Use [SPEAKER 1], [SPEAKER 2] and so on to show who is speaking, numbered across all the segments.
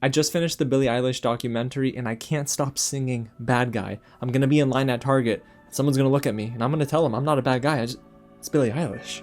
[SPEAKER 1] I just finished the Billie Eilish documentary and I can't stop singing Bad Guy. I'm gonna be in line at Target. Someone's gonna look at me and I'm gonna tell them I'm not a bad guy. It's Billie Eilish.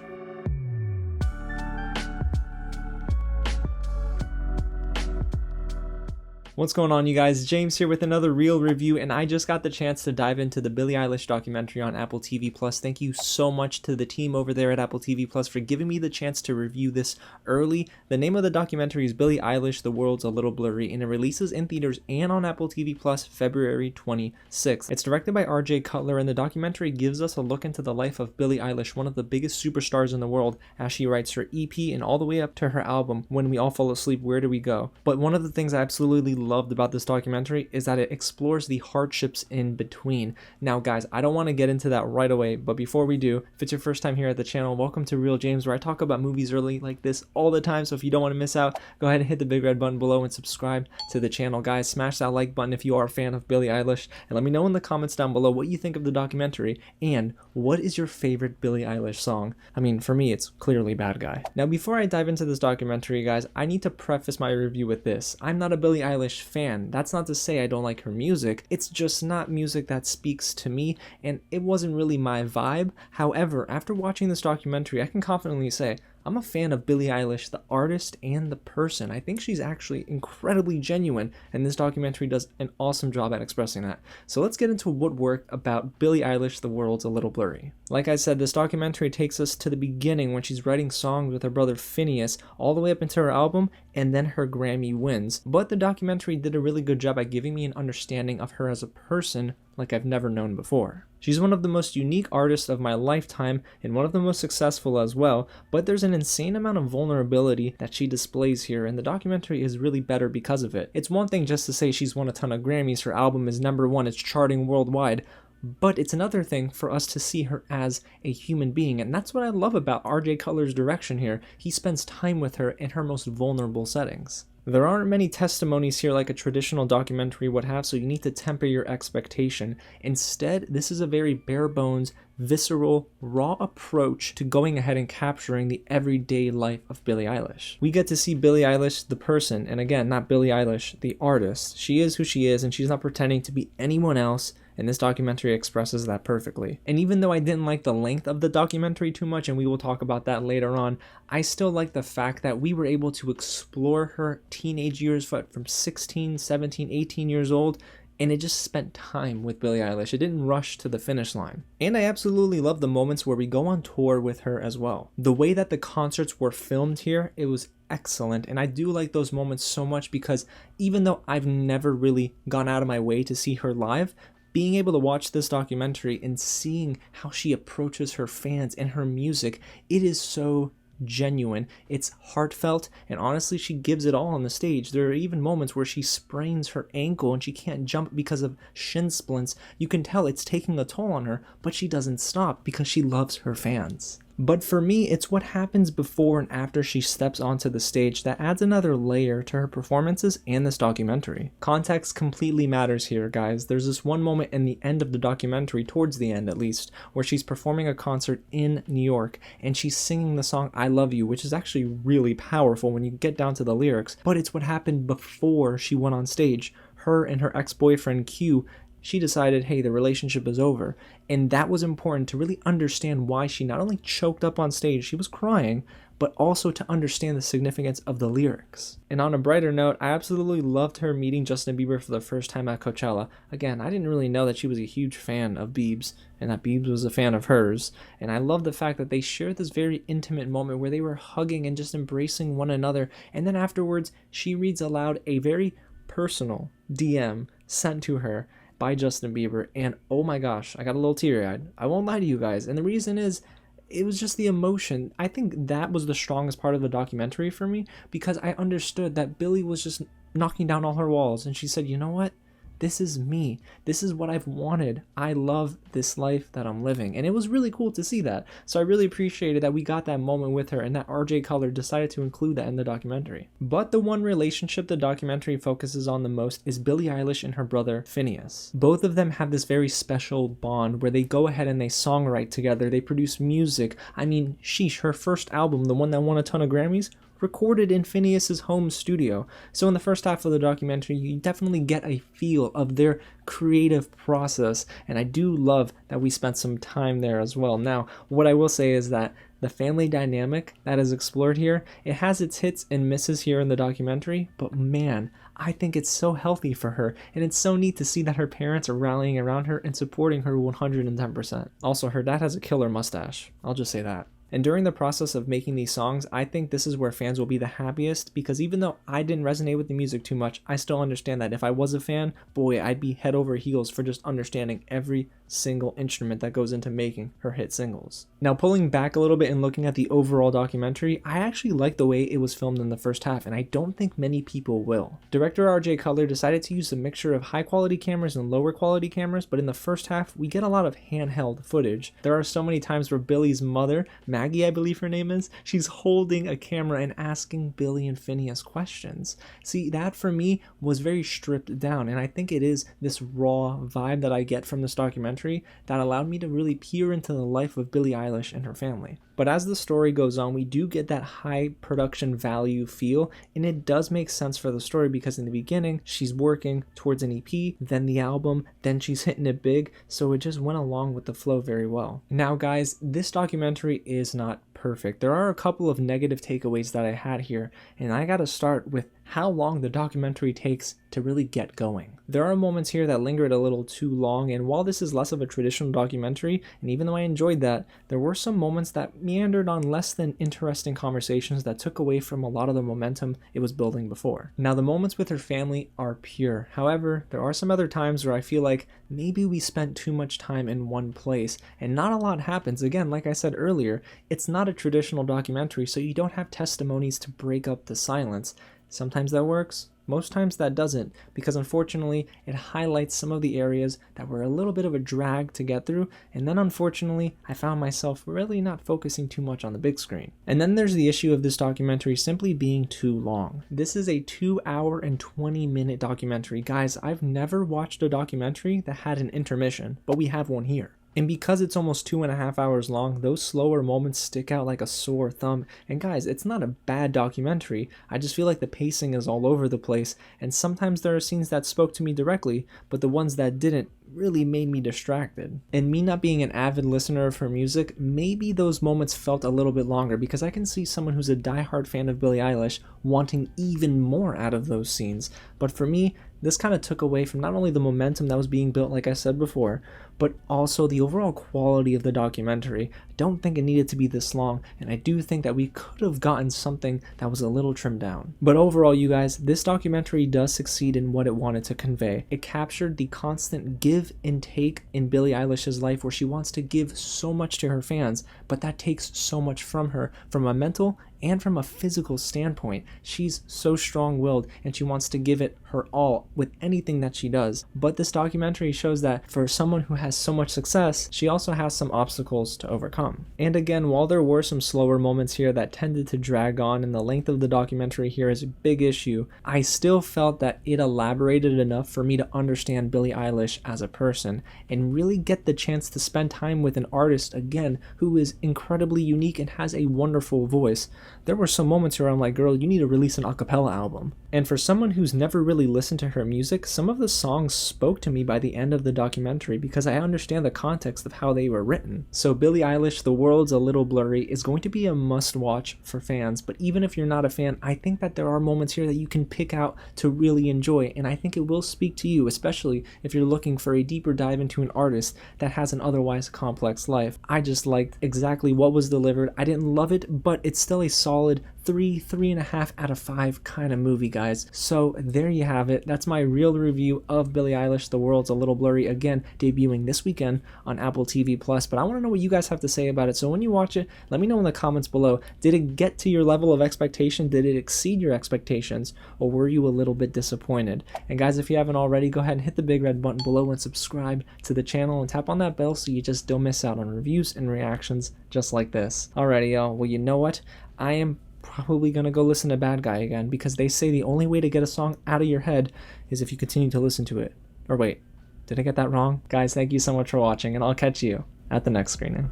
[SPEAKER 1] What's going on, you guys? James here with another real review, and I just got the chance to dive into the Billie Eilish documentary on Apple TV+. Thank you so much to the team over there at Apple TV+ for giving me the chance to review this early. The name of the documentary is Billie Eilish, The World's a Little Blurry, and it releases in theaters and on Apple TV+ February 26th. It's directed by Cutler, and the documentary gives us a look into the life of Billie Eilish, one of the biggest superstars in the world, as she writes her EP and all the way up to her album, When We All Fall Asleep, Where Do We Go? But one of the things I absolutely loved about this documentary is that it explores the hardships in between. Now guys, I don't want to get into that right away, but before we do, if it's your first time here at the channel, welcome to Real James, where I talk about movies early like this all the time. So if you don't want to miss out, go ahead and hit the big red button below and subscribe to the channel. Guys, smash that like button if you are a fan of Billie Eilish, and let me know in the comments down below what you think of the documentary and what is your favorite Billie Eilish song. I mean, for me, it's clearly Bad Guy. Now before I dive into this documentary, guys, I need to preface my review with this. I'm not a Billie Eilish fan. That's not to say I don't like her music, it's just not music that speaks to me, and it wasn't really my vibe. However, after watching this documentary, I can confidently say I'm a fan of Billie Eilish, the artist and the person. I think she's actually incredibly genuine, and this documentary does an awesome job at expressing that. So let's get into what worked about Billie Eilish, The World's a Little Blurry. Like I said, this documentary takes us to the beginning when she's writing songs with her brother Phineas, all the way up into her album, and then her Grammy wins. But the documentary did a really good job at giving me an understanding of her as a person like I've never known before. She's one of the most unique artists of my lifetime and one of the most successful as well, but there's an insane amount of vulnerability that she displays here, and the documentary is really better because of it. It's one thing just to say she's won a ton of Grammys, her album is #1, it's charting worldwide, but it's another thing for us to see her as a human being, and that's what I love about Cutler's direction here. He spends time with her in her most vulnerable settings. There aren't many testimonies here like a traditional documentary would have, so you need to temper your expectation. Instead, this is a very bare bones, visceral, raw approach to going ahead and capturing the everyday life of Billie Eilish. We get to see Billie Eilish, the person, and again, not Billie Eilish, the artist. She is who she is, and she's not pretending to be anyone else, and this documentary expresses that perfectly. And even though I didn't like the length of the documentary too much, and we will talk about that later on, I still like the fact that we were able to explore her teenage years from 16, 17, 18 years old, and it just spent time with Billie Eilish. It didn't rush to the finish line. And I absolutely love the moments where we go on tour with her as well. The way that the concerts were filmed here, it was excellent, and I do like those moments so much because even though I've never really gone out of my way to see her live, being able to watch this documentary and seeing how she approaches her fans and her music, it is so genuine, it's heartfelt, and honestly she gives it all on the stage. There are even moments where she sprains her ankle and she can't jump because of shin splints. You can tell it's taking a toll on her, but she doesn't stop because she loves her fans. But for me, it's what happens before and after she steps onto the stage that adds another layer to her performances and this documentary. Context completely matters here, guys. There's this one moment in the end of the documentary, towards the end at least, where she's performing a concert in New York and she's singing the song I Love You, which is actually really powerful when you get down to the lyrics, but it's what happened before she went on stage. Her and her ex-boyfriend Q, she decided, hey, the relationship is over. And that was important to really understand why she not only choked up on stage, she was crying, but also to understand the significance of the lyrics. And on a brighter note, I absolutely loved her meeting Justin Bieber for the first time at Coachella. Again, I didn't really know that she was a huge fan of Biebs, and that Biebs was a fan of hers. And I love the fact that they shared this very intimate moment where they were hugging and just embracing one another. And then afterwards, she reads aloud a very personal DM sent to her by Justin Bieber, and oh my gosh, I got a little teary-eyed. I won't lie to you guys, and the reason is, it was just the emotion. I think that was the strongest part of the documentary for me, because I understood that Billie was just knocking down all her walls, and she said, you know what? This is me. This is what I've wanted. I love this life that I'm living. And it was really cool to see that. So I really appreciated that we got that moment with her and that Cutler decided to include that in the documentary. But the one relationship the documentary focuses on the most is Billie Eilish and her brother Phineas. Both of them have this very special bond where they go ahead and they songwrite together. They produce music. I mean, sheesh, her first album, the one that won a ton of Grammys, recorded in Phineas's home studio. So in the first half of the documentary, you definitely get a feel of their creative process, and I do love that we spent some time there as well. Now, what I will say is that the family dynamic that is explored here, it has its hits and misses here in the documentary, but man, I think it's so healthy for her, and it's so neat to see that her parents are rallying around her and supporting her 110%. Also, her dad has a killer mustache. I'll just say that. And during the process of making these songs, I think this is where fans will be the happiest, because even though I didn't resonate with the music too much, I still understand that if I was a fan, boy, I'd be head over heels for just understanding every single instrument that goes into making her hit singles. Now, pulling back a little bit and looking at the overall documentary, I actually like the way it was filmed in the first half, and I don't think many people will. Director RJ Cutler decided to use a mixture of high quality cameras and lower quality cameras, but in the first half, we get a lot of handheld footage. There are so many times where Billie's mother, Maggie, I believe her name is, she's holding a camera and asking Billie and Phineas questions. See, that for me was very stripped down, and I think it is this raw vibe that I get from this documentary that allowed me to really peer into the life of Billie Eilish and her family. But as the story goes on, we do get that high production value feel, and it does make sense for the story because in the beginning, she's working towards an EP, then the album, then she's hitting it big, so it just went along with the flow very well. Now guys, this documentary is not perfect. There are a couple of negative takeaways that I had here, and I gotta start with how long the documentary takes to really get going. There are moments here that lingered a little too long, and while this is less of a traditional documentary, and even though I enjoyed that, there were some moments that meandered on less than interesting conversations that took away from a lot of the momentum it was building before. Now, the moments with her family are pure. However, there are some other times where I feel like maybe we spent too much time in one place, and not a lot happens. Again, like I said earlier, it's not a traditional documentary, so you don't have testimonies to break up the silence. Sometimes that works, most times that doesn't, because unfortunately it highlights some of the areas that were a little bit of a drag to get through, and then unfortunately I found myself really not focusing too much on the big screen. And then there's the issue of this documentary simply being too long. This is a 2-hour and 20-minute documentary. Guys, I've never watched a documentary that had an intermission, but we have one here. And because it's almost 2.5 hours long, those slower moments stick out like a sore thumb. And guys, it's not a bad documentary. I just feel like the pacing is all over the place, and sometimes there are scenes that spoke to me directly, but the ones that didn't really made me distracted. And me not being an avid listener of her music, maybe those moments felt a little bit longer, because I can see someone who's a diehard fan of Billie Eilish wanting even more out of those scenes. But for me, this kind of took away from not only the momentum that was being built, like I said before, but also the overall quality of the documentary. I don't think it needed to be this long, and I do think that we could have gotten something that was a little trimmed down. But overall, you guys, this documentary does succeed in what it wanted to convey. It captured the constant give and take in Billie Eilish's life, where she wants to give so much to her fans, but that takes so much from her, from a mental and from a physical standpoint. She's so strong-willed, and she wants to give it her all with anything that she does. But this documentary shows that for someone who has so much success, she also has some obstacles to overcome. And again, while there were some slower moments here that tended to drag on, and the length of the documentary here is a big issue, I still felt that it elaborated enough for me to understand Billie Eilish as a person, and really get the chance to spend time with an artist, again, who is incredibly unique and has a wonderful voice. There were some moments where I'm like, girl, you need to release an a cappella album. And for someone who's never really listened to her music, some of the songs spoke to me by the end of the documentary, because I understand the context of how they were written. So Billie Eilish, The World's a Little Blurry, is going to be a must-watch for fans. But even if you're not a fan, I think that there are moments here that you can pick out to really enjoy, and I think it will speak to you, especially if you're looking for a deeper dive into an artist that has an otherwise complex life. I just liked exactly what was delivered. I didn't love it, but it's still a solid 3.5 out of 5 kind of movie, guys. So there you have it. That's my real review of Billie Eilish, The World's a Little Blurry, again debuting this weekend on Apple TV+. But I want to know what you guys have to say about it. So when you watch it, let me know in the comments below. Did it get to your level of expectation? Did it exceed your expectations? Or were you a little bit disappointed? And guys, if you haven't already, go ahead and hit the big red button below and subscribe to the channel, and tap on that bell so you just don't miss out on reviews and reactions just like this. Alrighty, y'all. Well, you know what? I am probably gonna go listen to Bad Guy again, because they say the only way to get a song out of your head is if you continue to listen to it. Or wait, did I get that wrong? Guys, thank you so much for watching, and I'll catch you at the next screening.